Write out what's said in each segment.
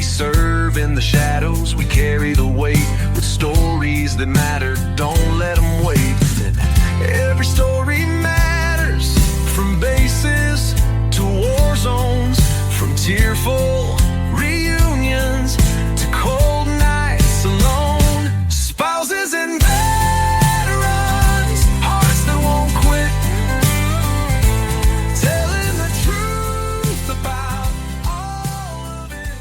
serve in the shadows, we carry the weight with stories that matter. Don't let them wait. And every story matters, from bases to war zones, from tearful reunions to cold nights alone. Spouses and veterans, hearts that won't quit, telling the truth about all of it.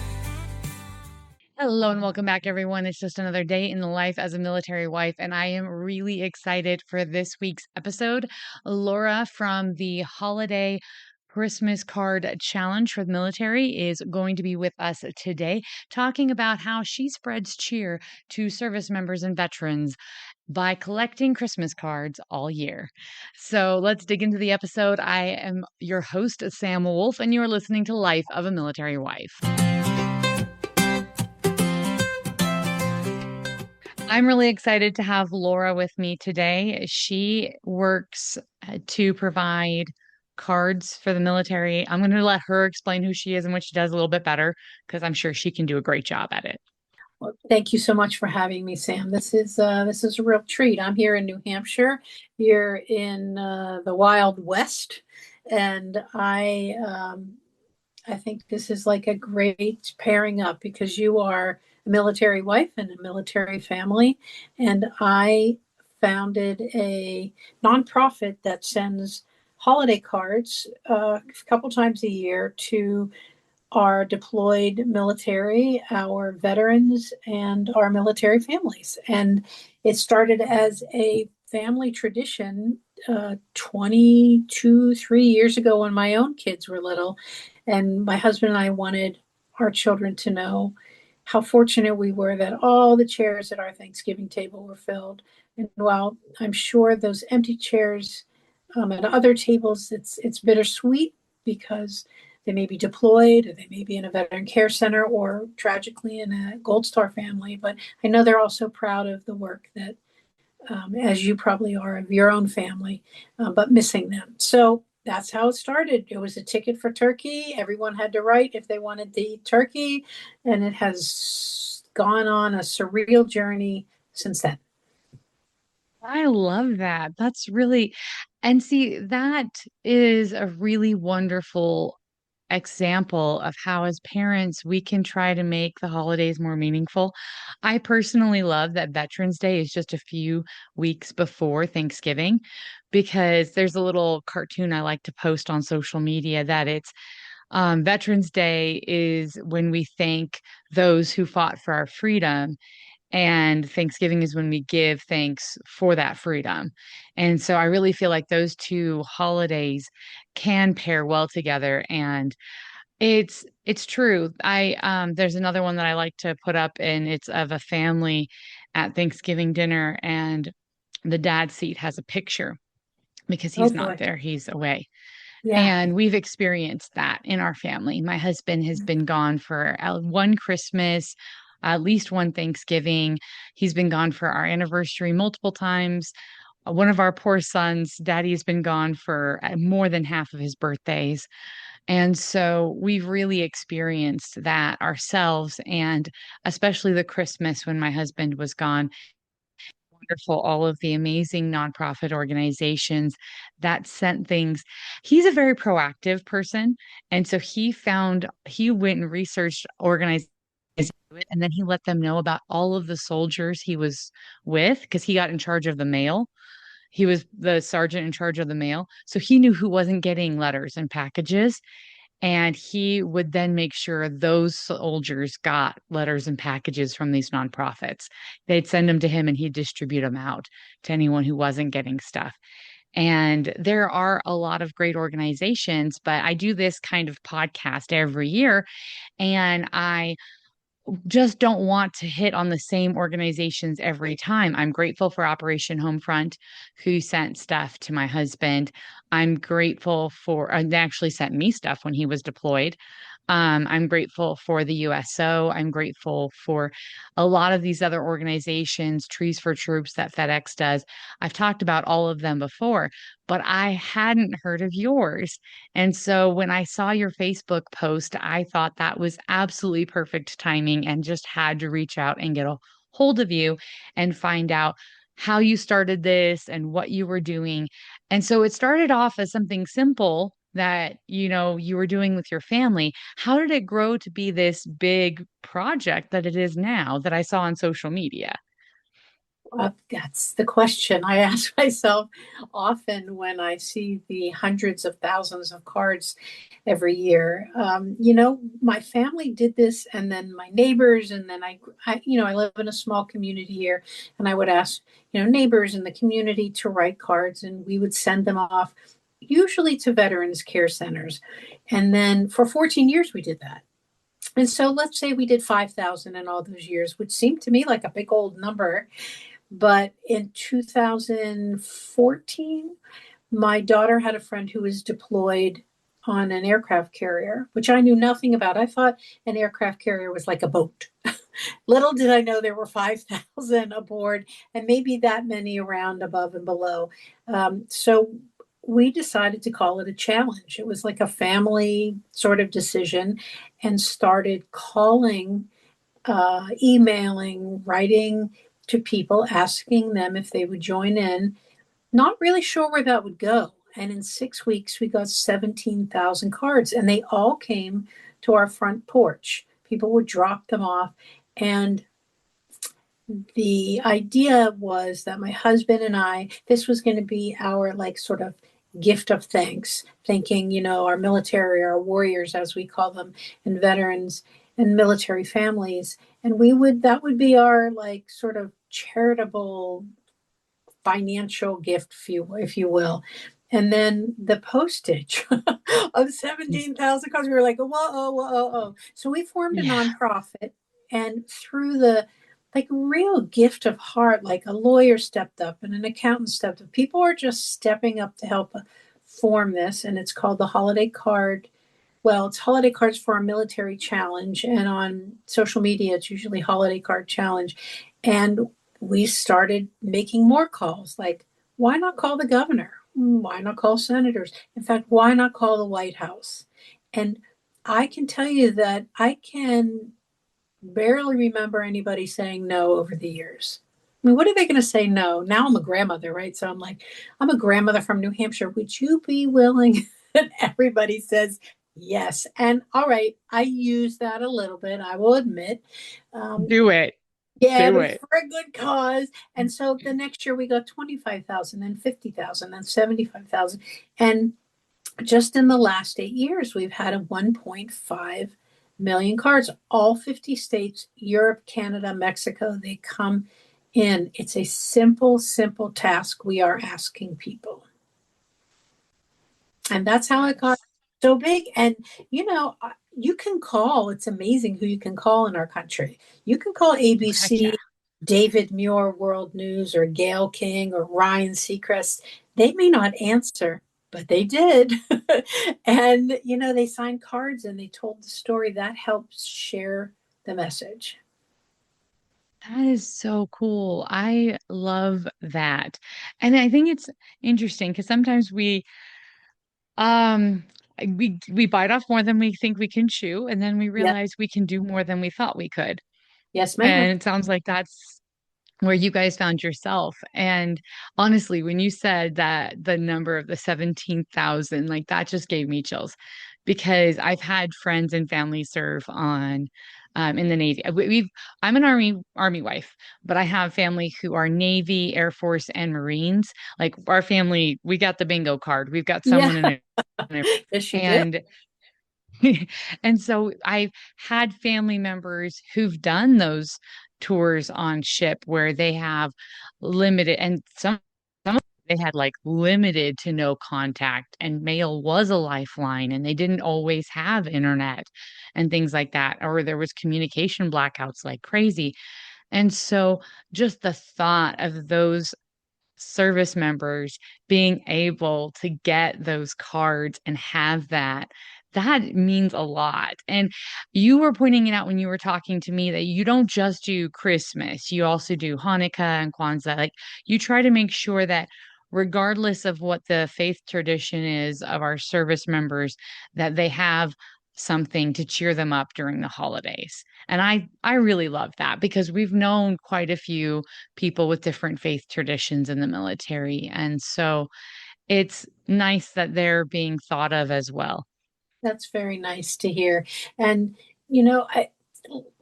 Hello and welcome back, everyone. It's just another day in the life as a military wife, and I am really excited for this week's episode. Laura from the Holiday Christmas Card Challenge for the military is going to be with us today, talking about how she spreads cheer to service members and veterans by collecting Christmas cards all year. So let's dig into the episode. I am your host, Sam Wolf, and you're listening to Life of a Military Wife. I'm really excited to have Laura with me today. She works to provide cards for the military. I'm going to let her explain who she is and what she does a little bit better because I'm sure she can do a great job at it. Well, thank you so much for having me, Sam. This is a real treat. I'm here in New Hampshire. You're in the Wild West, and I think this is like a great pairing up because you are a military wife and a military family, and I founded a nonprofit that sends holiday cards a couple times a year to our deployed military, our veterans, and our military families. And it started as a family tradition 3 years ago when my own kids were little. And my husband and I wanted our children to know how fortunate we were that all the chairs at our Thanksgiving table were filled. And while I'm sure those empty chairs at other tables, it's bittersweet because they may be deployed, or they may be in a veteran care center, or tragically in a Gold Star family. But I know they're also proud of the work that, as you probably are, of your own family, but missing them. So that's how it started. It was a ticket for turkey. Everyone had to write if they wanted to eat turkey. And it has gone on a surreal journey since then. I love that. That's really, and see, that is a really wonderful example of how, as parents, we can try to make the holidays more meaningful. I personally love that Veterans Day is just a few weeks before Thanksgiving because there's a little cartoon I like to post on social media that it's Veterans Day is when we thank those who fought for our freedom. And Thanksgiving is when we give thanks for that freedom. And so I really feel like those two holidays can pair well together. And it's true. I there's another one that I like to put up, and it's of a family at Thanksgiving dinner, and the dad's seat has a picture because Oh he's not boy. there, he's away. Yeah. And we've experienced that in our family. My husband has been gone for one Christmas, at least one Thanksgiving. He's been gone for our anniversary multiple times. One of our poor sons, Daddy, has been gone for more than half of his birthdays. And so we've really experienced that ourselves. And especially the Christmas when my husband was gone, wonderful, all of the amazing nonprofit organizations that sent things. He's a very proactive person. And so he went and researched organizations and then he let them know about all of the soldiers he was with because he got in charge of the mail. He was the sergeant in charge of the mail. So he knew who wasn't getting letters and packages. And he would then make sure those soldiers got letters and packages from these nonprofits. They'd send them to him and he'd distribute them out to anyone who wasn't getting stuff. And there are a lot of great organizations, but I do this kind of podcast every year. And I just don't want to hit on the same organizations every time. I'm grateful for Operation Homefront, who sent stuff to my husband. I'm grateful for, and they actually sent me stuff when he was deployed. I'm grateful for the USO. I'm grateful for a lot of these other organizations, Trees for Troops that FedEx does. I've talked about all of them before, but I hadn't heard of yours. And so when I saw your Facebook post, I thought that was absolutely perfect timing and just had to reach out and get a hold of you and find out how you started this and what you were doing. And so it started off as something simple that, you were doing with your family. How did it grow to be this big project that it is now that I saw on social media? That's the question I ask myself often when I see the hundreds of thousands of cards every year. My family did this, and then my neighbors, and then I live in a small community here, and I would ask, neighbors in the community to write cards, and we would send them off, usually to veterans care centers. And then for 14 years, we did that. And so let's say we did 5,000 in all those years, which seemed to me like a big old number. But in 2014, my daughter had a friend who was deployed on an aircraft carrier, which I knew nothing about. I thought an aircraft carrier was like a boat. Little did I know there were 5,000 aboard and maybe that many around above and below. So we decided to call it a challenge. It was like a family sort of decision, and started calling, emailing, writing to people, asking them if they would join in, not really sure where that would go. And in 6 weeks, we got 17,000 cards, and they all came to our front porch. People would drop them off. And the idea was that my husband and I, this was going to be our like sort of gift of thanks, thanking, our military, our warriors, as we call them, and veterans and military families. And that would be our like sort of charitable financial gift, if you will. And then the postage of 17,000 cards, we were like, whoa, oh, whoa, oh, oh. So we formed a Yeah. nonprofit, and through the like real gift of heart, like a lawyer stepped up and an accountant stepped up. People are just stepping up to help form this, and it's called the Holiday Card. Well, it's Holiday Cards for a Military Challenge, and on social media, it's usually Holiday Card Challenge. And we started making more calls, like, why not call the governor? Why not call senators? In fact, why not call the White House? And I can tell you that I can barely remember anybody saying no over the years. I mean, what are they going to say no? Now I'm a grandmother, right? So I'm like, I'm a grandmother from New Hampshire. Would you be willing? And everybody says yes. And all right, I use that a little bit, I will admit. Um, Do it. yeah, Do but it. for a good cause. And so the next year we got 25,000 and 50,000 and 75,000. And just in the last 8 years, we've had a 1.5 million cards, all 50 states, Europe, Canada, Mexico, they come in. It's a simple, simple task we are asking people. And that's how it got so big. And, you can call, it's amazing who you can call in our country. You can call Heck yeah. ABC, David Muir World News, or Gail King, or Ryan Seacrest. They may not answer, but they did. And, they signed cards and they told the story. That helps share the message. That is so cool. I love that. And I think it's interesting because sometimes um we bite off more than we think we can chew, and then we Yep. realize we can do more than we thought we could. Yes, ma'am. And it sounds like that's where you guys found yourself. And honestly, when you said that the number of the 17,000, like that just gave me chills because I've had friends and family serve on in the Navy. I'm an army wife, but I have family who are Navy, Air Force, and Marines. Like our family, we got the bingo card. We've got Yeah. someone in it. Yes, you do. And and so I've had family members who've done those tours on ship where they have limited, and some of them, they had like limited to no contact, and mail was a lifeline, and they didn't always have internet and things like that, or there was communication blackouts like crazy. And so just the thought of those service members being able to get those cards and have that that means a lot. And you were pointing it out when you were talking to me that you don't just do Christmas, you also do Hanukkah and Kwanzaa. Like you try to make sure that regardless of what the faith tradition is of our service members, that they have something to cheer them up during the holidays. And I really love that because we've known quite a few people with different faith traditions in the military. And so it's nice that they're being thought of as well. That's very nice to hear. And,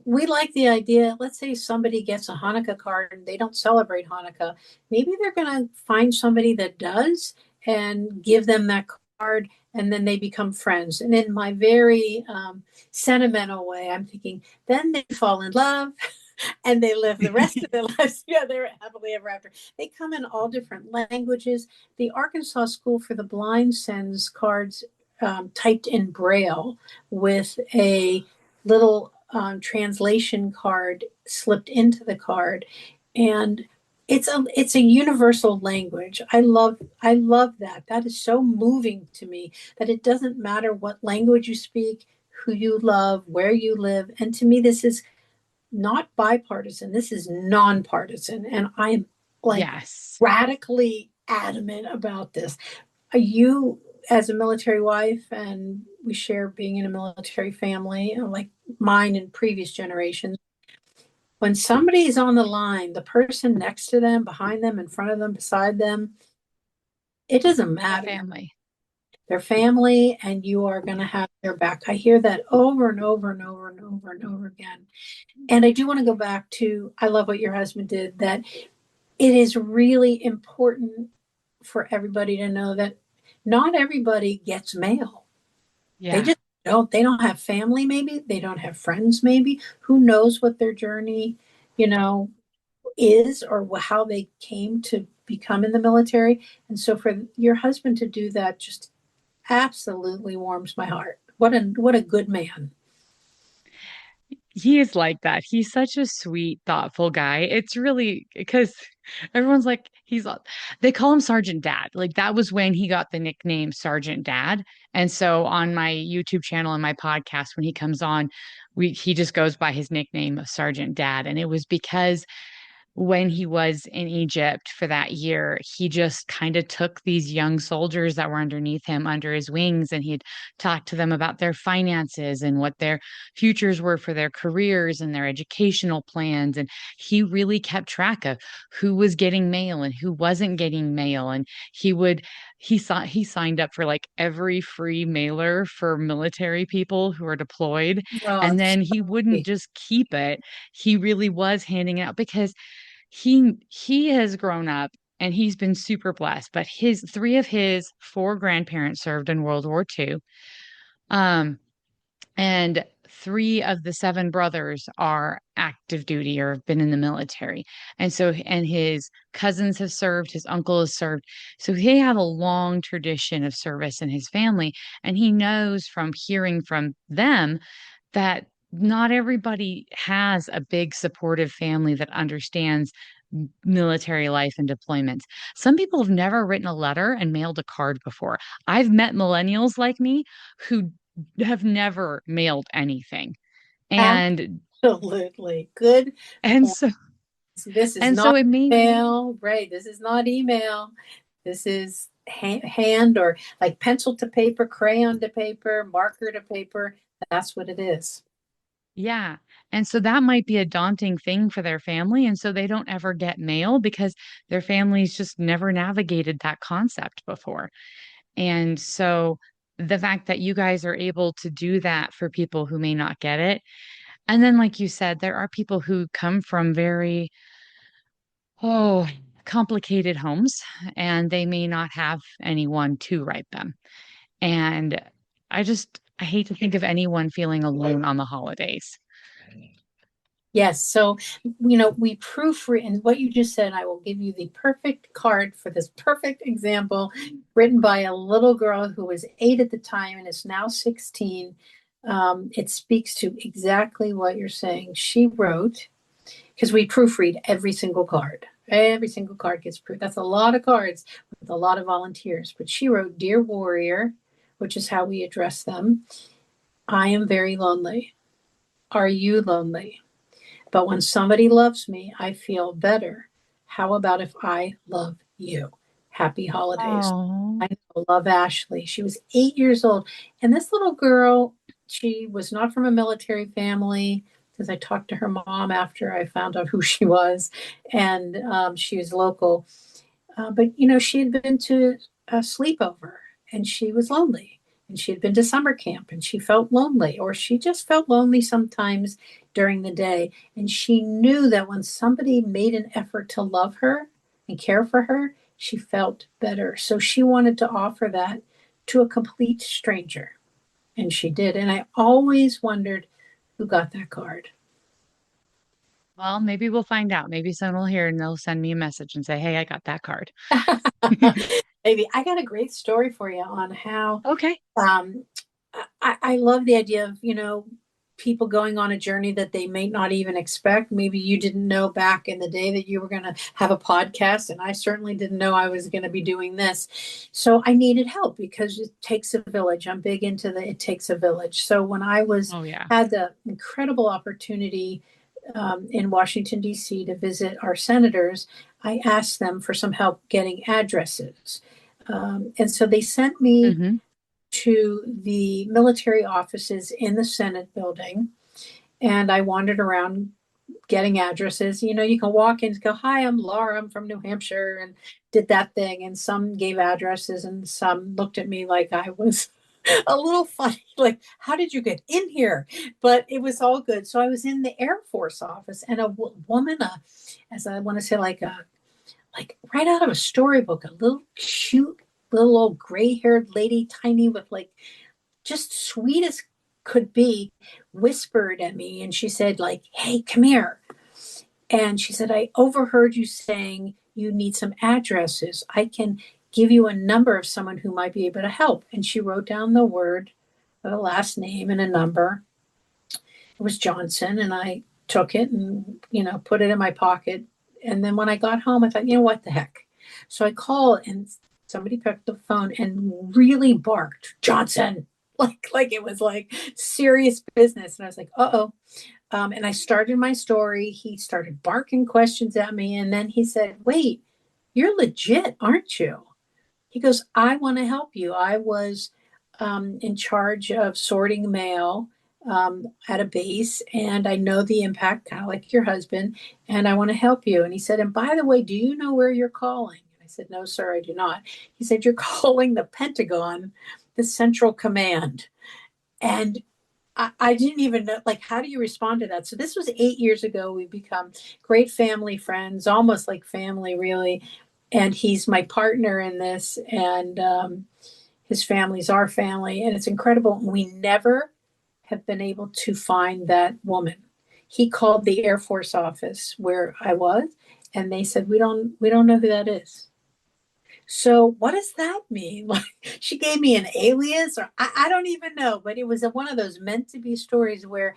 we like the idea. Let's say somebody gets a Hanukkah card and they don't celebrate Hanukkah. Maybe they're going to find somebody that does and give them that card, and then they become friends. And in my very sentimental way, I'm thinking, then they fall in love and they live the rest of their lives together happily ever after. They come in all different languages. The Arkansas School for the Blind sends cards typed in Braille with a little translation card slipped into the card, and it's a universal language. I love that. That is so moving to me that it doesn't matter what language you speak, who you love, where you live. And to me, this is not bipartisan. This is nonpartisan. And I'm like Yes. radically adamant about this. You, as a military wife, and we share being in a military family, like mine and previous generations, when somebody is on the line, the person next to them, behind them, in front of them, beside them, it doesn't A matter. family. Their family, and you are going to have their back. I hear that over and over and over and over and over again. And I do want to go back to, I love what your husband did, that it is really important for everybody to know that not everybody gets mail. They Yeah. just don't. They don't have family, maybe. They don't have friends, maybe. Who knows what their journey, you know, is, or how they came to become in the military. And so for your husband to do that just absolutely warms my heart. What a good man. He is like that. He's such a sweet, thoughtful guy. It's really because everyone's like, they call him Sergeant Dad. Like that was when he got the nickname Sergeant Dad. And so on my YouTube channel and my podcast, when he comes on, he just goes by his nickname of Sergeant Dad. And it was because when he was in Egypt for that year, he just kind of took these young soldiers that were underneath him under his wings and he'd talk to them about their finances and what their futures were for their careers and their educational plans. And he really kept track of who was getting mail and who wasn't getting mail. And he signed up for like every free mailer for military people who are deployed. Oh, And it's then he so wouldn't sweet. just keep it. He really was handing it out because he has grown up and he's been super blessed, but his three of his four grandparents served in World War II. Um, and three of the seven brothers are active duty or have been in the military. And his cousins have served, his uncle has served. So he had a long tradition of service in his family. And he knows from hearing from them that not everybody has a big supportive family that understands military life and deployments. Some people have never written a letter and mailed a card before. I've met millennials like me who have never mailed anything. And Absolutely. Good and point. so This is and so not it made email, right? This is not email. This is hand, or like pencil to paper, crayon to paper, marker to paper. That's what it is. yeah. And so that might be a daunting thing for their family. And so they don't ever get mail because their families just never navigated that concept before. And so the fact that you guys are able to do that for people who may not get it. And then, like you said, there are people who come from very, oh, complicated homes and they may not have anyone to write them. And I hate to think of anyone feeling alone on the holidays. Yes. So, we proofread, and what you just said, I will give you the perfect card for this perfect example, written by a little girl who was 8 at the time and is now 16. It speaks to exactly what you're saying. She wrote, because we proofread every single card. Every single card gets proofed. That's a lot of cards with a lot of volunteers. But she wrote, "Dear Warrior, which is how we address them. I am very lonely. Are you lonely? But when somebody loves me, I feel better. How about if I love you? Happy holidays. Oh, I love Ashley. She was 8 years old. And this little girl, she was not from a military family because I talked to her mom after I found out who she was. And she was local. But, she had been to a sleepover and she was lonely. And she had been to summer camp and she felt lonely, or she just felt lonely sometimes during the day. And she knew that when somebody made an effort to love her and care for her, she felt better. So she wanted to offer that to a complete stranger. And she did. And I always wondered who got that card. well, maybe we'll find out. Maybe someone will hear and they'll send me a message and say, "Hey, I got that card." Maybe I got a great story for you on how Okay. um, I love the idea of, people going on a journey that they may not even expect. Maybe you didn't know back in the day that you were going to have a podcast, and I certainly didn't know I was going to be doing this. So I needed help because it takes a village. I'm big into the it takes a village. So when I Oh, yeah. had the incredible opportunity in Washington, D.C. to visit our senators, I asked them for some help getting addresses. And so they sent me Hmm. to the military offices in the Senate building. And I wandered around getting addresses. You can walk in and go, "Hi, I'm Laura. I'm from New Hampshire," and did that thing. And some gave addresses and some looked at me like I was a little funny. Like, how did you get in here? But it was all good. So I was in the Air Force office and a woman, as I want to say, like right out of a storybook, a little cute little old gray-haired lady, tiny with like just sweet as could be, whispered at me and she said, like, "Hey, come here." And she said, "I overheard you saying you need some addresses. I can give you a number of someone who might be able to help." And she wrote down the last name and a number. It was Johnson. And I took it and, put it in my pocket. And then when I got home, I thought, what the heck? So I called and somebody picked up the phone and really barked, "Johnson." Like it was like serious business. And I was like, "Uh-oh." And I started my story. He started barking questions at me. And then he said, "Wait, you're legit, aren't you?" He goes, "I want to help you. I was in charge of sorting mail at a base, and I know the impact, kind of like your husband, and I want to help you." And he said, "And by the way, do you know where you're calling?" And I said, "No, sir, I do not." He said, "You're calling the Pentagon, the Central Command." And I didn't even know, like, how do you respond to that? So this was 8 years ago. We've become great family friends, almost like family, really. And he's my partner in this, and his family's our family, and it's incredible. We never have been able to find that woman. He called the Air Force office where I was, and they said, "We don't know who that is." So what does that mean? Like, she gave me an alias, or I don't even know, but it was one of those meant to be stories where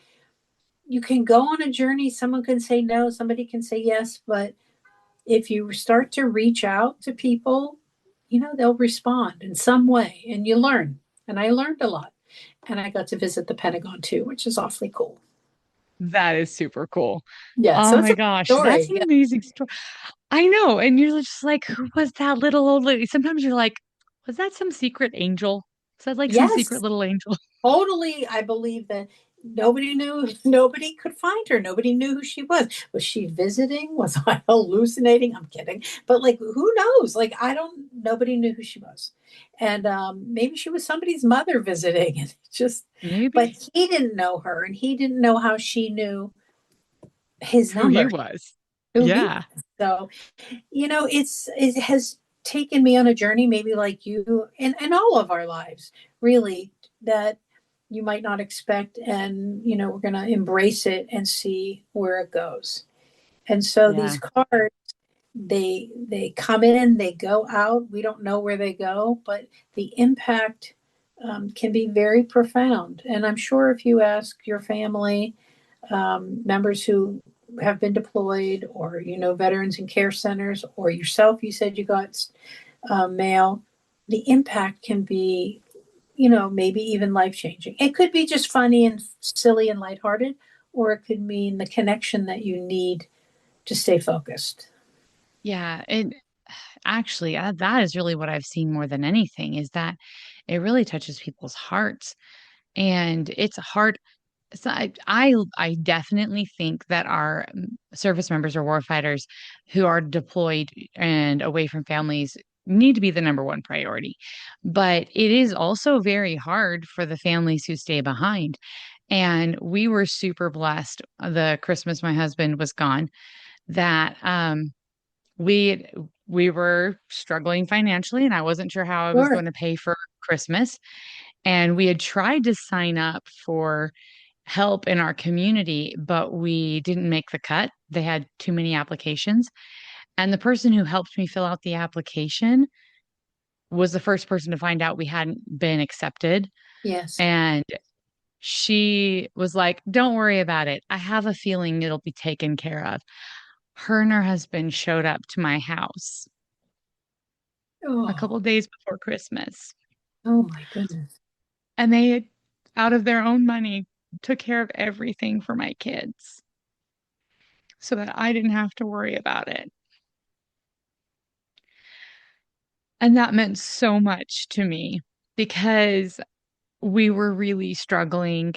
you can go on a journey. Someone can say no, somebody can say yes, but if you start to reach out to people, they'll respond in some way and you learn. And I learned a lot. And I got to visit the Pentagon too, which is awfully cool. That is super cool. Yeah. Oh So it's my a gosh, that's story. an Yeah. amazing story. I know. And you're just like, who was that little old lady? Sometimes you're like, was that some secret angel? Was that like some secret Yes. little angel? Totally. I believe that nobody knew, nobody could find her. Nobody knew who she was. Was she visiting? Was I hallucinating? I'm kidding. But like, who knows? Like, nobody knew who she was. And maybe she was somebody's mother visiting. And just, but Maybe he didn't know her and he didn't know how she knew his who he number, was. who he Yeah. was. So, it has taken me on a journey, maybe like you and all of our lives, really, that you might not expect. And, we're going to embrace it and see where it goes. And so Yeah. these cards, they come in, they go out. We don't know where they go, but the impact can be very profound. And I'm sure if you ask your family, members who have been deployed, or veterans in care centers, or yourself, you said you got mail, the impact can be maybe even life-changing. It could be just funny and silly and lighthearted, or it could mean the connection that you need to stay focused. Yeah, it actually that is really what I've seen more than anything is that it really touches people's hearts. And it's hard. So I definitely think that our service members or warfighters who are deployed and away from families need to be the number one priority. But it is also very hard for the families who stay behind. And we were super blessed the Christmas my husband was gone that we we were struggling financially and I wasn't sure how I was Sure. going to pay for Christmas. And we had tried to sign up for help in our community, but we didn't make the cut. They had too many applications. And the person who helped me fill out the application was the first person to find out we hadn't been accepted. Yes. And she was like, "Don't worry about it. I have a feeling it'll be taken care of." Her and her husband showed up to my house a Oh, couple days before Christmas, oh my goodness. and they had, out of their own money, took care of everything for my kids so that I didn't have to worry about it. And that meant so much to me because we were really struggling.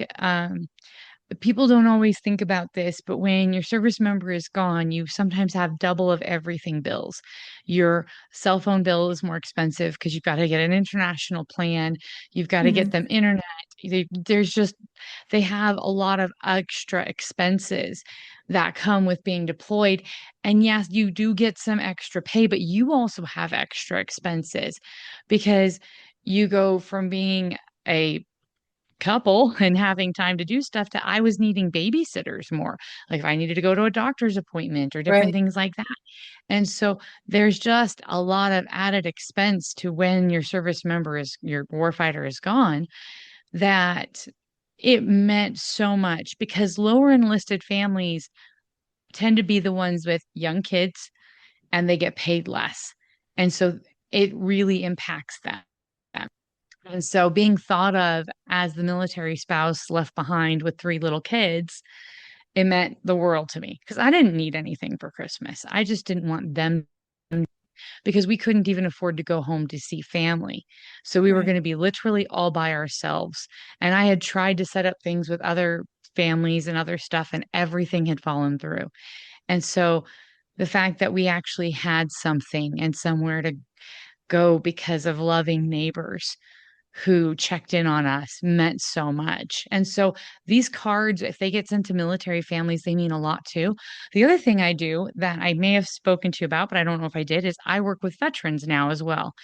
People don't always think about this, but when your service member is gone, you sometimes have double of everything bills. Your cell phone bill is more expensive because you've got to get an international plan. You've got to get Mhm. them internet. There's just, they have a lot of extra expenses that come with being deployed. And yes, you do get some extra pay, but you also have extra expenses because you go from being a couple and having time to do stuff to I was needing babysitters more. Like if I needed to go to a doctor's appointment or different Right. things like that. And so there's just a lot of added expense to when your service member is your warfighter is gone that it meant so much because lower enlisted families tend to be the ones with young kids and they get paid less. And so it really impacts them. And so being thought of as the military spouse left behind with three little kids, it meant the world to me because I didn't need anything for Christmas. I just didn't want them because we couldn't even afford to go home to see family. So we were Right. going to be literally all by ourselves. And I had tried to set up things with other families and other stuff, and everything had fallen through. And so the fact that we actually had something and somewhere to go because of loving neighbors who checked in on us meant so much. And so these cards, if they get sent to military families, they mean a lot too. The other thing I do that I may have spoken to you about, but I don't know if I did, is I work with veterans now as well.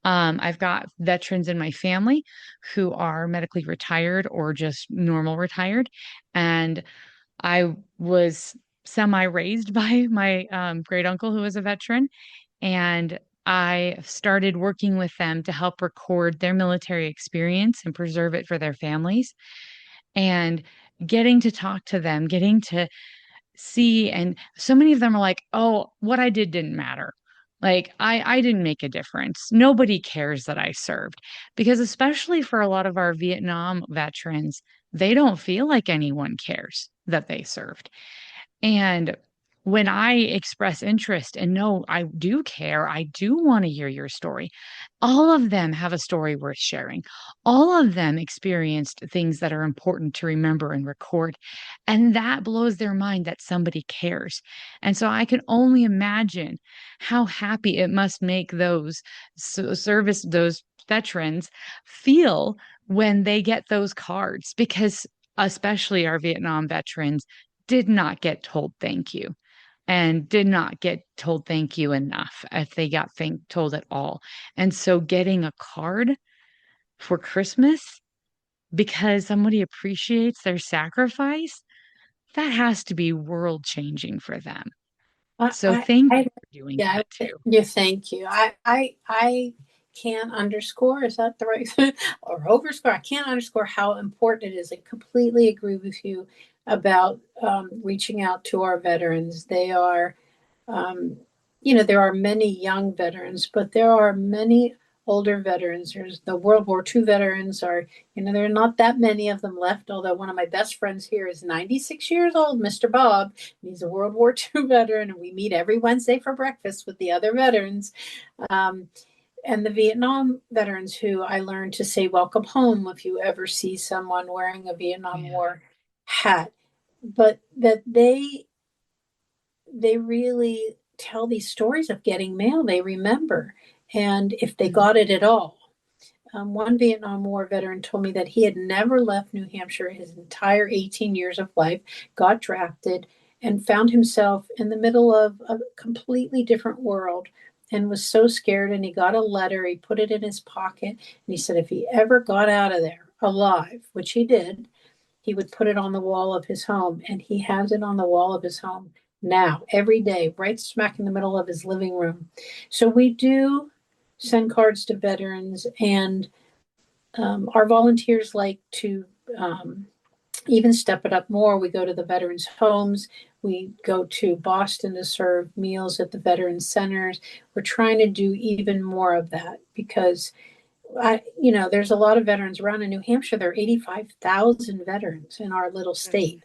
I've got veterans in my family who are medically retired or just normal retired. And I was semi raised by my great uncle who was a veteran. And I started working with them to help record their military experience and preserve it for their families. And getting to talk to them, getting to see, and so many of them are like, "Oh, what I did didn't matter. Like I didn't make a difference. Nobody cares that I served." Because especially for a lot of our Vietnam veterans, they don't feel like anyone cares that they served. And when I express interest and no, I do care, I do want to hear your story. All of them have a story worth sharing. All of them experienced things that are important to remember and record. And that blows their mind that somebody cares. And so I can only imagine how happy it must make those those veterans feel when they get those cards because especially our Vietnam veterans did not get told thank you and did not get told thank you enough if they got told at all. And so getting a card for Christmas because somebody appreciates their sacrifice, that has to be world changing for them. I, So I, thank I you for doing yeah, that too. yeah, thank you. I can't underscore, is that the right or overscore? I can't underscore how important it is. I completely agree with you about reaching out to our veterans. They are, um, there are many young veterans, but there are many older veterans. There's the World War II veterans are, there are not that many of them left, although one of my best friends here is 96 years old, Mr. Bob. He's a World War II veteran, and we meet every Wednesday for breakfast with the other veterans. And the Vietnam veterans who I learned to say welcome home if you ever see someone wearing a Vietnam Yeah. War hat. But that they really tell these stories of getting mail they remember, and if they got it at all. One Vietnam War veteran told me that he had never left New Hampshire his entire 18 years of life, got drafted, and found himself in the middle of a completely different world and was so scared. And he got a letter, he put it in his pocket, and he said if he ever got out of there alive, which he did, he would put it on the wall of his home. And he has it on the wall of his home now, every day, right smack in the middle of his living room. So we do send cards to veterans, and our volunteers like to even step it up more. We go to the veterans' homes. We go to Boston to serve meals at the veterans centers. We're trying to do even more of that because there's a lot of veterans around in New Hampshire. There are 85,000 veterans in our little state.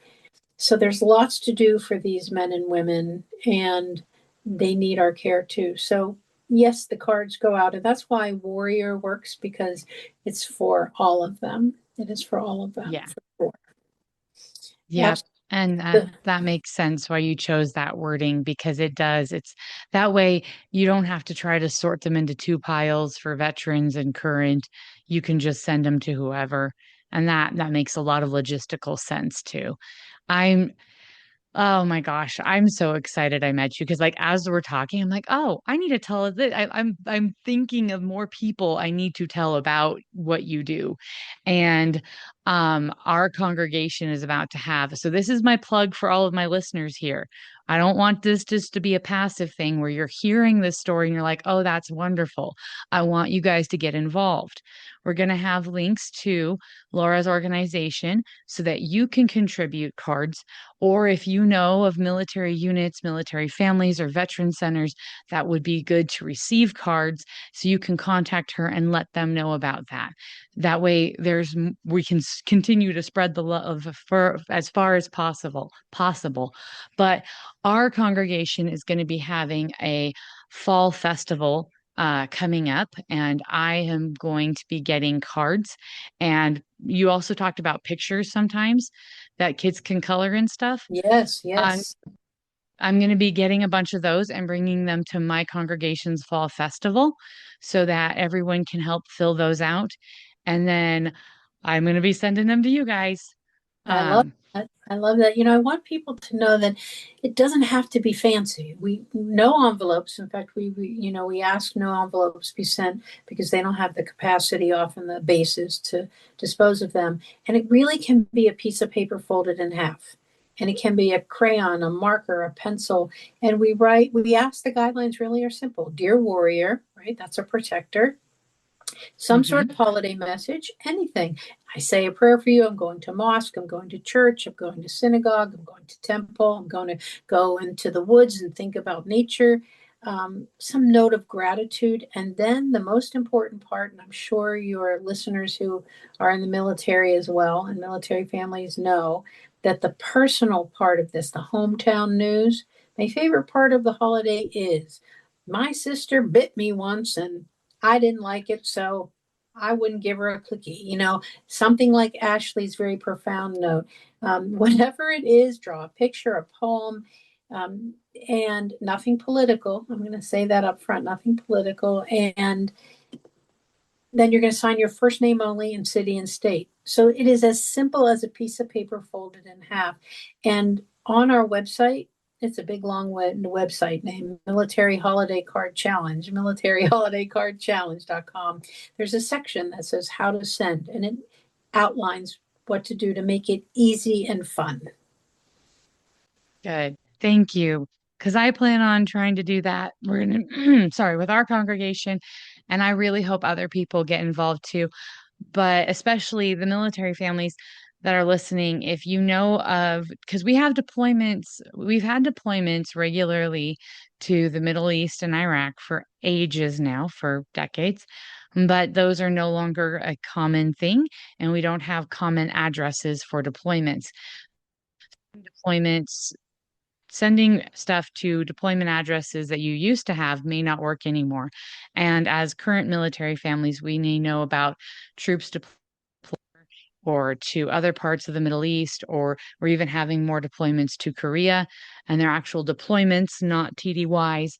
So there's lots to do for these men and women, and they need our care too. So yes, the cards go out, and that's why Warrior works, because it's for all of them. It is for all of them. Yeah. For sure. Yeah. And that makes sense why you chose that wording, because it's that way you don't have to try to sort them into two piles for veterans and current. You can just send them to whoever. And that makes a lot of logistical sense too. I'm Oh my gosh, I'm so excited I met you because like as we're talking, I'm like, oh, I need to tell this. I'm thinking of more people I need to tell about what you do. And our congregation is about to have, so this is my plug for all of my listeners here. I don't want this just to be a passive thing where you're hearing this story and you're like, oh, that's wonderful. I want you guys to get involved. We're going to have links to Laura's organization so that you can contribute cards, or if you know of military units, military families, or veteran centers, that would be good to receive cards so you can contact her and let them know about that. That way we can continue to spread the love for as far as possible. But our congregation is going to be having a fall festival coming up, and I am going to be getting cards. And you also talked about pictures sometimes that kids can color and stuff. Yes, I'm yes. I'm going to be getting a bunch of those and bringing them to my congregation's fall festival so that everyone can help fill those out. And then I'm going to be sending them to you guys. I love Um, that. I love that. I want people to know that it doesn't have to be fancy. We no envelopes. In fact, we ask no envelopes be sent because they don't have the capacity often the bases to dispose of them. And it really can be a piece of paper folded in half. And it can be a crayon, a marker, a pencil. And we ask, the guidelines really are simple. Dear warrior, right? That's a protector. Some sort of holiday message, anything. I say a prayer for you. I'm going to mosque. I'm going to church. I'm going to synagogue. I'm going to temple. I'm going to go into the woods and think about nature. Some note of gratitude. And then the most important part, and I'm sure your listeners who are in the military as well, and military families know that the personal part of this, the hometown news, my favorite part of the holiday is my sister bit me once and I didn't like it, so I wouldn't give her a cookie. Something like Ashley's very profound note. Whatever it is, draw a picture, a poem, and nothing political. I'm going to say that up front, nothing political. And then you're going to sign your first name only and city and state. So it is as simple as a piece of paper folded in half. And on our website, it's a big long website name, Military Holiday Card Challenge, militaryholidaycardchallenge.com. There's a section that says how to send, and it outlines what to do to make it easy and fun. Good. Thank you. Because I plan on trying to do that. We're going to, sorry, with our congregation. And I really hope other people get involved too. But especially the military families, that are listening, if you know of, because we've had deployments regularly to the Middle East and Iraq for ages now, for decades, but those are no longer a common thing, and we don't have common addresses for deployments. Deployments Sending stuff to deployment addresses that you used to have may not work anymore. And as current military families, we may know about troops deployed or to other parts of the Middle East, or we're even having more deployments to Korea, and they're actual deployments, not TDYs.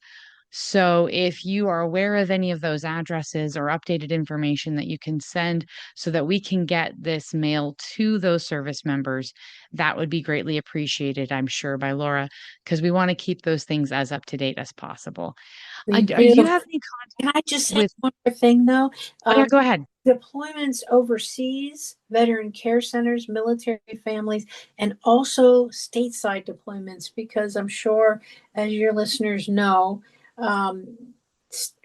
So if you are aware of any of those addresses or updated information that you can send so that we can get this mail to those service members, that would be greatly appreciated, I'm sure, by Laura, because we want to keep those things as up to date as possible. We Do you do. have any Can I contact just say with? one more thing though? Oh yeah, Um, go ahead. Deployments overseas, veteran care centers, military families, and also stateside deployments, because I'm sure, as your listeners know, um,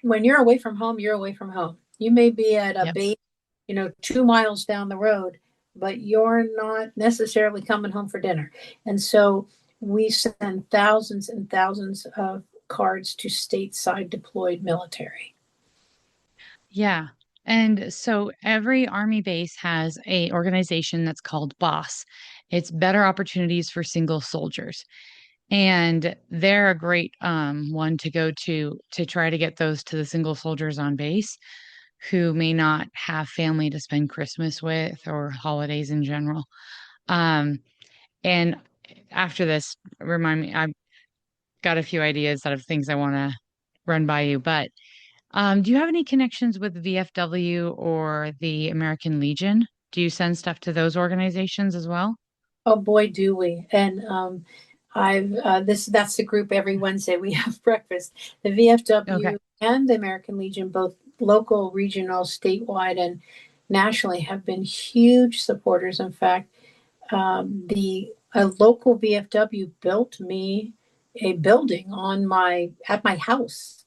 when you're away from home, you're away from home. You may be at a Yep. base, 2 miles down the road, but you're not necessarily coming home for dinner. And so we send thousands and thousands of cards to stateside deployed military. Yeah. And so every Army base has a organization that's called BOSS. It's Better Opportunities for Single Soldiers. And they're a great one to go to try to get those to the single soldiers on base who may not have family to spend Christmas with or holidays in general. Um, and after this, remind me, I've got a few ideas out of things I want to run by you. But do you have any connections with VFW or the American Legion? Do you send stuff to those organizations as well? Oh boy, do we! And I've this that's the group every Wednesday we have breakfast. The Okay. VFW and the American Legion, both local, regional, statewide, and nationally, have been huge supporters. In fact, the a local VFW built me a building on my at my house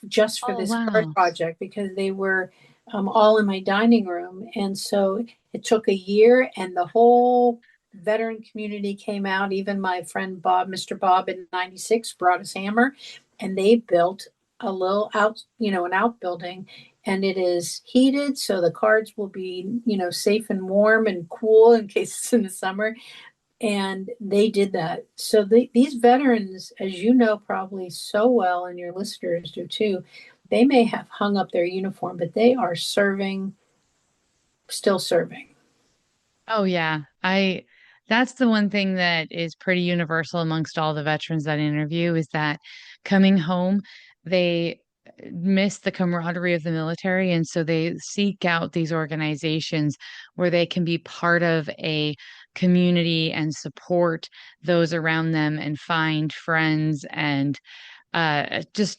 just for Oh, this card wow. project, because they were all in my dining room. And so it took a year, and the whole veteran community came out. Even my friend Bob, Mr. Bob in 96, brought his hammer, and they built a little an outbuilding. And it is heated, so the cards will be, safe and warm and cool in case it's in the summer. And they did that. So these veterans, as you know probably so well, and your listeners do too, they may have hung up their uniform, but they are serving, still serving. Oh yeah. I That's the one thing that is pretty universal amongst all the veterans that I interview is that coming home, they miss the camaraderie of the military, and so they seek out these organizations where they can be part of a community and support those around them and find friends and just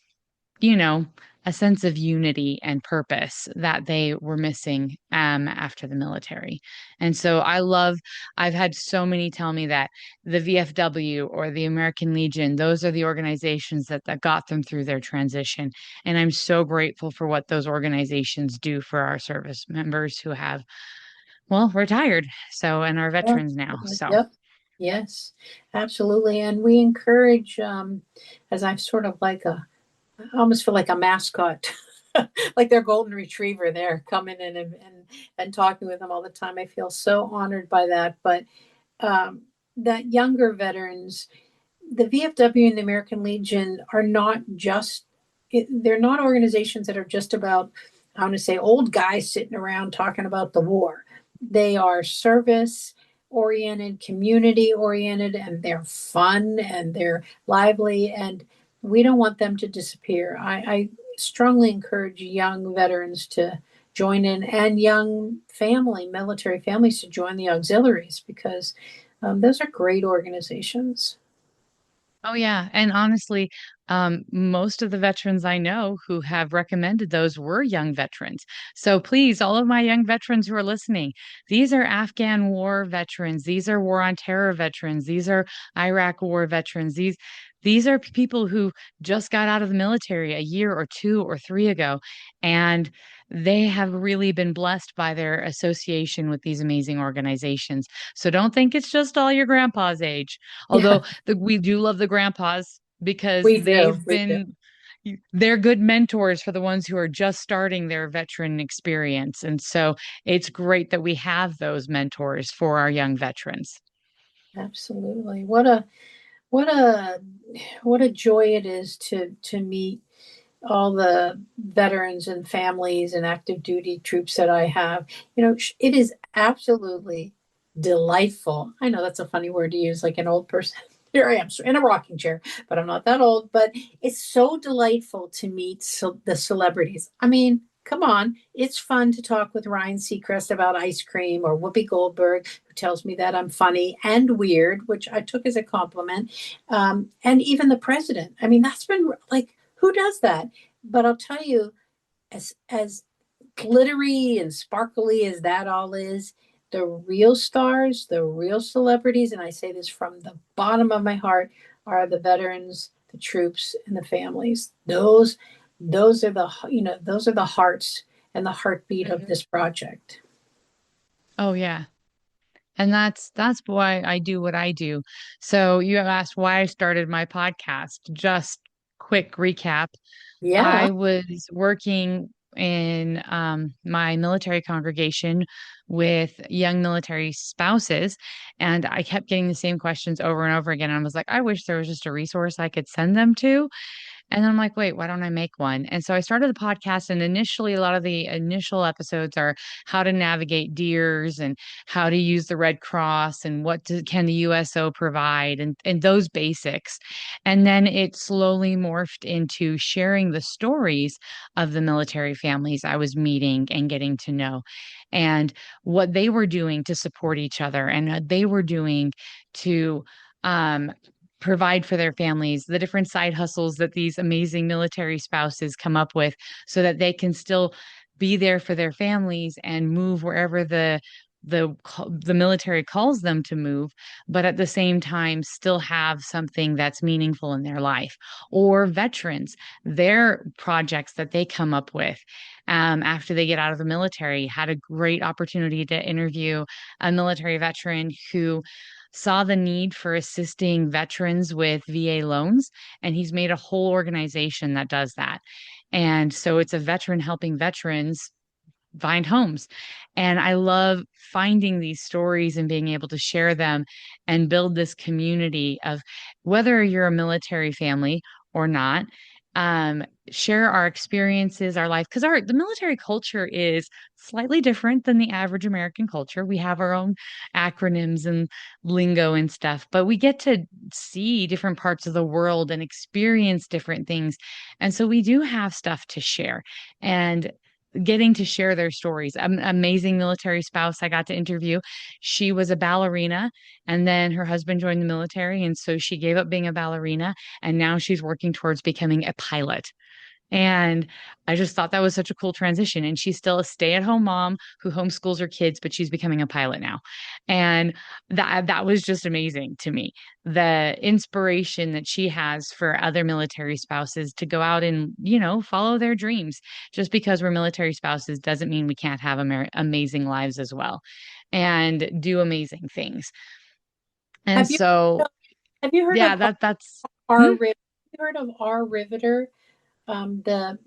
you know, a sense of unity and purpose that they were missing after the military. And so I've had so many tell me that the VFW or the American Legion, those are the organizations that got them through their transition. And I'm so grateful for what those organizations do for our service members who have, well, retired. So, and our Yeah. veterans now. So, Yep. Yes, absolutely. And we encourage, as I've sort of like I almost feel like a mascot, like their golden retriever there, coming in and talking with them all the time. I feel so honored by that. But that younger veterans, the VFW and the American Legion are not just, they're not organizations that are just about, I want to say, old guys sitting around talking about the war. They are service oriented, community oriented, and they're fun and they're lively. And we don't want them to disappear. I strongly encourage young veterans to join in, and young military families to join the auxiliaries, because those are great organizations. oh yeah, and honestly, most of the veterans I know who have recommended those were young veterans. So please, all of my young veterans who are listening, these are Afghan war veterans, these are war on terror veterans, these are Iraq war veterans. These are people who just got out of the military a year or two or three ago, and they have really been blessed by their association with these amazing organizations. So don't think it's just all your grandpa's age. Yeah, Although we do love the grandpas because we do. We do. they're good mentors for the ones who are just starting their veteran experience. And so it's great that we have those mentors for our young veterans. Absolutely. What a what a joy it is to meet all the veterans and families and active duty troops that I have. It is absolutely delightful. I know that's a funny word to use, like an old person. Here I am in a rocking chair, but I'm not that old. But it's so delightful to meet the celebrities. I mean, come on. It's fun to talk with Ryan Seacrest about ice cream, or Whoopi Goldberg, who tells me that I'm funny and weird, which I took as a compliment. And even the president. I mean, that's been like, who does that? But I'll tell you, as glittery and sparkly as that all is, the real stars, the real celebrities, and I say this from the bottom of my heart, are the veterans, the troops, and the families. Those are those are the hearts and the heartbeat of Mhm. this project. Oh yeah. And that's why I do what I do. So you have asked why I started my podcast. Just quick recap. Yeah. I was working in my military congregation with young military spouses, and I kept getting the same questions over and over again. And I was like, I wish there was just a resource I could send them to. And then I'm like, wait, why don't I make one? And so I started the podcast. And initially, a lot of the initial episodes are how to navigate deers and how to use the Red Cross and can the USO provide and those basics. And then it slowly morphed into sharing the stories of the military families I was meeting and getting to know, and what they were doing to support each other and what they were doing to um, provide for their families, the different side hustles that these amazing military spouses come up with so that they can still be there for their families and move wherever the military calls them to move, but at the same time still have something that's meaningful in their life. Or veterans, their projects that they come up with after they get out of the military. Had a great opportunity to interview a military veteran who saw the need for assisting veterans with VA loans, and he's made a whole organization that does that. And so it's a veteran helping veterans find homes. And I love finding these stories and being able to share them and build this community of, whether you're a military family or not, um, share our experiences, our life, because our the military culture is slightly different than the average American culture. We have our own acronyms and lingo and stuff, but we get to see different parts of the world and experience different things. And so we do have stuff to share. And getting to share their stories. Amazing military spouse I got to interview. She was a ballerina, and then her husband joined the military. And so she gave up being a ballerina, and now she's working towards becoming a pilot. And I just thought that was such a cool transition. And she's still a stay-at-home mom who homeschools her kids, but she's becoming a pilot now. And that was just amazing to me. The inspiration that she has for other military spouses to go out and, follow their dreams. Just because we're military spouses doesn't mean we can't have amazing lives as well and do amazing things. And Have you so, have you heard yeah, of that's our hmm? Riv- have you heard of our Riveter? The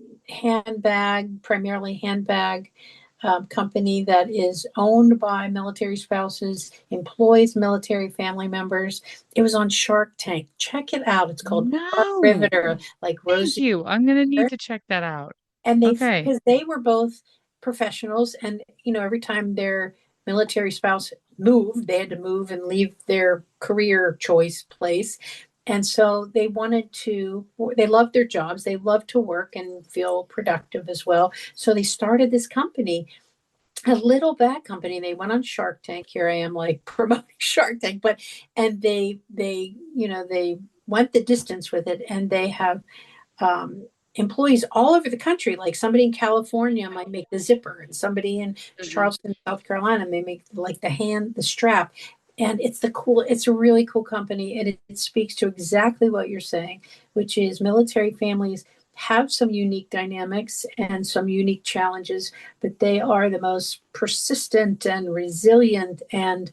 primarily handbag company that is owned by military spouses, employs military family members. It was on Shark Tank. Check it out. It's called Our No. Riveter, like Thank Rosie. you. I'm gonna need to check that out. And Okay. because they were both professionals, and every time their military spouse moved, they had to move and leave their career choice place. And so they loved their jobs, they loved to work and feel productive as well. So they started this company, a little bag company. They went on Shark Tank. Here I am, like, promoting Shark Tank, but and they went the distance with it, and they have employees all over the country. Like, somebody in California might make the zipper, and somebody in Mhm. Charleston, South Carolina may make, like, the strap. And it's a really cool company, and it speaks to exactly what you're saying, which is military families have some unique dynamics and some unique challenges, but they are the most persistent and resilient, and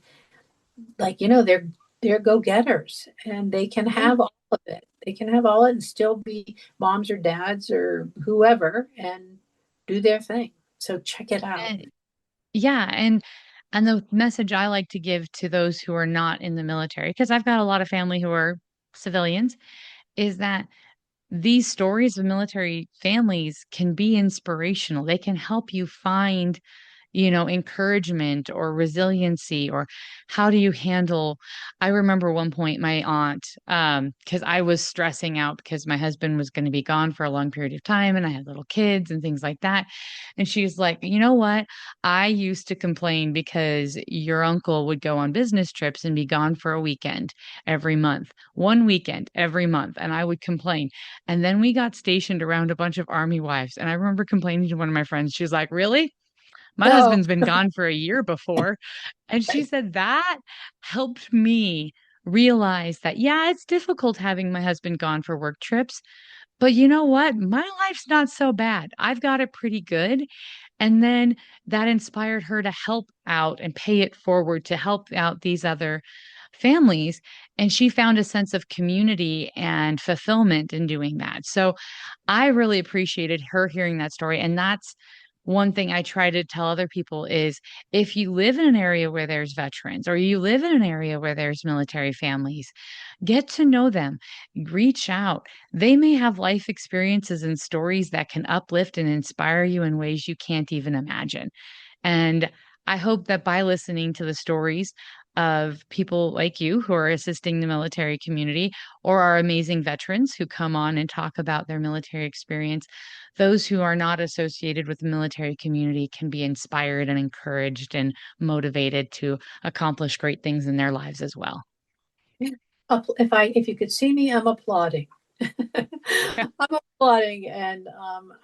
like, they're go-getters, and they can Yeah. have all of it. They can have all it and still be moms or dads or whoever and do their thing. So check it out. And yeah, and the message I like to give to those who are not in the military, because I've got a lot of family who are civilians, is that these stories of military families can be inspirational. They can help you find, encouragement or resiliency, or how do you handle. I remember one point my aunt, because I was stressing out because my husband was going to be gone for a long period of time and I had little kids and things like that. And she's like, you know what? I used to complain because your uncle would go on business trips and be gone for a weekend every month, one weekend every month. And I would complain. And then we got stationed around a bunch of army wives. And I remember complaining to one of my friends. She's like, really? My No, husband's been gone for a year before. And she said that helped me realize that, yeah, it's difficult having my husband gone for work trips. But you know what? My life's not so bad. I've got it pretty good. And then that inspired her to help out and pay it forward to help out these other families. And she found a sense of community and fulfillment in doing that. So I really appreciated her hearing that story. And that's one thing I try to tell other people is if you live in an area where there's veterans or you live in an area where there's military families, get to know them, reach out. They may have life experiences and stories that can uplift and inspire you in ways you can't even imagine. And I hope that by listening to the stories of people like you who are assisting the military community or our amazing veterans who come on and talk about their military experience, those who are not associated with the military community can be inspired and encouraged and motivated to accomplish great things in their lives as well. if you could see me, I'm applauding. Yeah. I'm applauding, and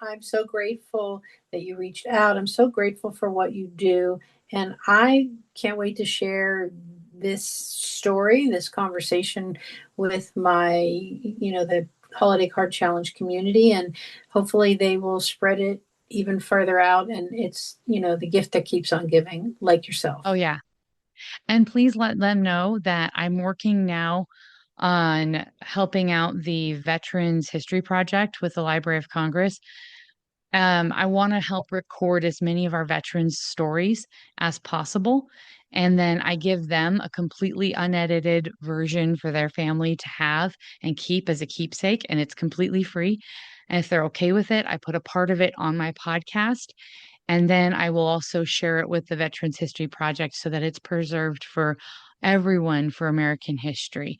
I'm so grateful that you reached out. I'm so grateful for what you do, and I can't wait to share this story, this conversation with the Holiday Card Challenge community, and hopefully they will spread it even further out. And it's, the gift that keeps on giving, like Oh, yourself. yeah. And please let them know that I'm working now on helping out the Veterans History Project with the Library of Congress. I want to help record as many of our veterans' stories as possible. And then I give them a completely unedited version for their family to have and keep as a keepsake. And it's completely free. And if they're okay with it, I put a part of it on my podcast. And then I will also share it with the Veterans History Project so that it's preserved for everyone for American history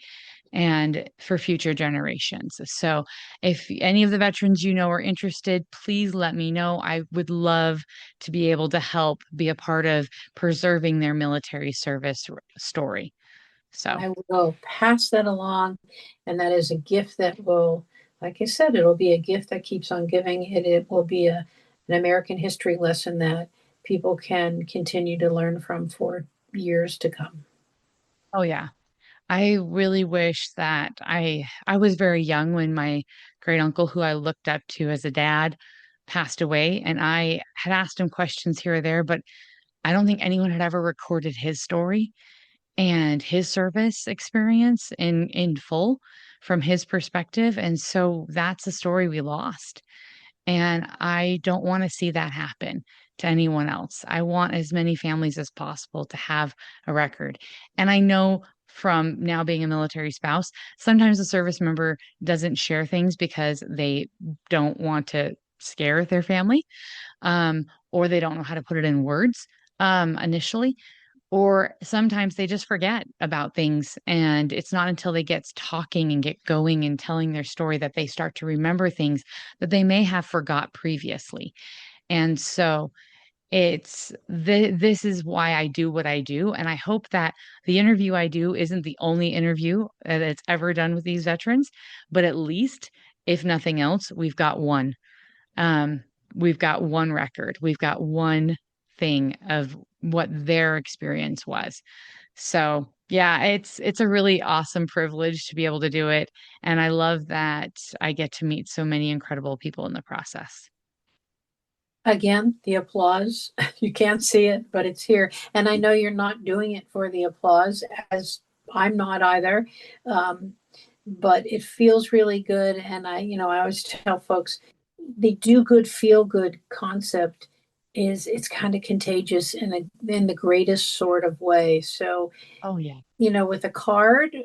and for future generations. So, if any of the veterans you know are interested, please let me know. I would love to be able to help be a part of preserving their military service story. So, I will pass that along. And that is a gift that will, like I said, it'll be a gift that keeps on giving. It will be an American history lesson that people can continue to learn from for years to come. oh yeah. I really wish that I was very young when my great uncle, who I looked up to as a dad, passed away, and I had asked him questions here or there, but I don't think anyone had ever recorded his story and his service experience in full from his perspective. And so that's a story we lost. And I don't want to see that happen to anyone else. I want as many families as possible to have a record. And I know from now being a military spouse, sometimes a service member doesn't share things because they don't want to scare their family, or they don't know how to put it in words initially, or sometimes they just forget about things. And it's not until they get talking and get going and telling their story that they start to remember things that they may have forgot previously. And so this is why I do what I do. And I hope that the interview I do isn't the only interview that's ever done with these veterans, but at least, if nothing else, um, we've got one record. We've got one thing of what their experience was. So Yeah, it's a really awesome privilege to be able to do it, and I love that I get to meet so many incredible people in the process. Again, the applause. You can't see it, but it's here. And I know you're not doing it for the applause, as I'm not either. Um, but it feels really good. And I always tell folks the do good, feel good concept is it's kind of contagious in the greatest sort of way. So, Oh, yeah. with a card,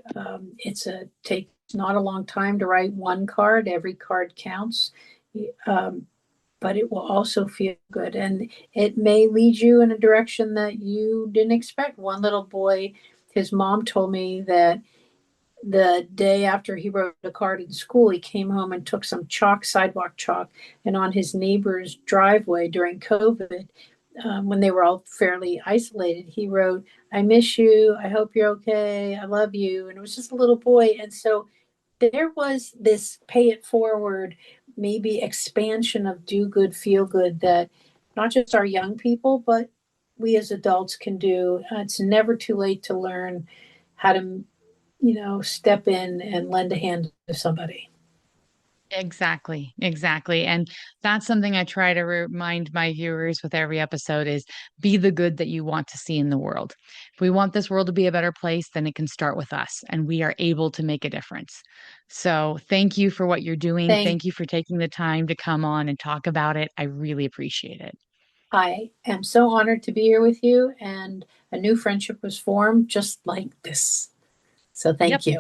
takes not a long time to write one card. Every card counts. Um, but it will also feel good. And it may lead you in a direction that you didn't expect. One little boy, his mom told me that the day after he wrote a card in school, he came home and took some sidewalk chalk, and on his neighbor's driveway during COVID, when they were all fairly isolated, he wrote, "I miss you. I hope you're okay. I love you." And it was just a little boy. And so there was this pay it forward, maybe expansion of do good, feel good that not just our young people, but we as adults can do. It's never too late to learn how to, step in and lend a hand to somebody. Exactly, exactly. And that's something I try to remind my viewers with every episode is be the good that you want to see in the world. If we want this world to be a better place, then it can start with us and we are able to make a difference. So, thank you for what you're doing. Thank Thank you for taking the time to come on and talk about it. I really appreciate it. I am so honored to be here with you, and a new friendship was formed just like this. So Yep. thank you.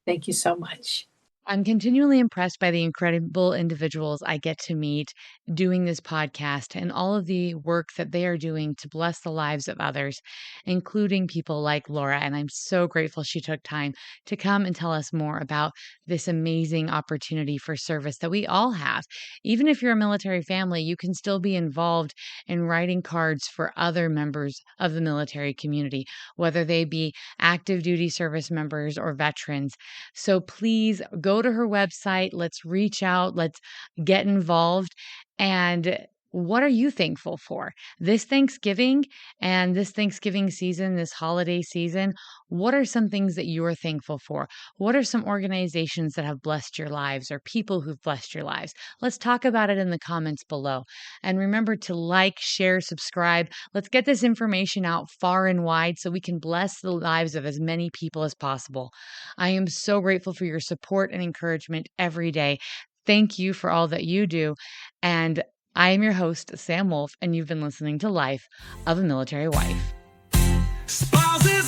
Thank you so much. I'm continually impressed by the incredible individuals I get to meet doing this podcast and all of the work that they are doing to bless the lives of others, including people like Laura. And I'm so grateful she took time to come and tell us more about this amazing opportunity for service that we all have. Even if you're a military family, you can still be involved in writing cards for other members of the military community, whether they be active duty service members or veterans. So please go to her website. Let's reach out. Let's get involved. And what are you thankful for this Thanksgiving and this Thanksgiving season, this holiday season? What are some things that you're thankful for? What are some organizations that have blessed your lives or people who've blessed your lives? Let's talk about it in the comments below. And remember to like, share, subscribe. Let's get this information out far and wide so we can bless the lives of as many people as possible. I am so grateful for your support and encouragement every day. Thank you for all that you do. And I am your host, Sam Wolf, and you've been listening to Life of a Military Wife. Spouses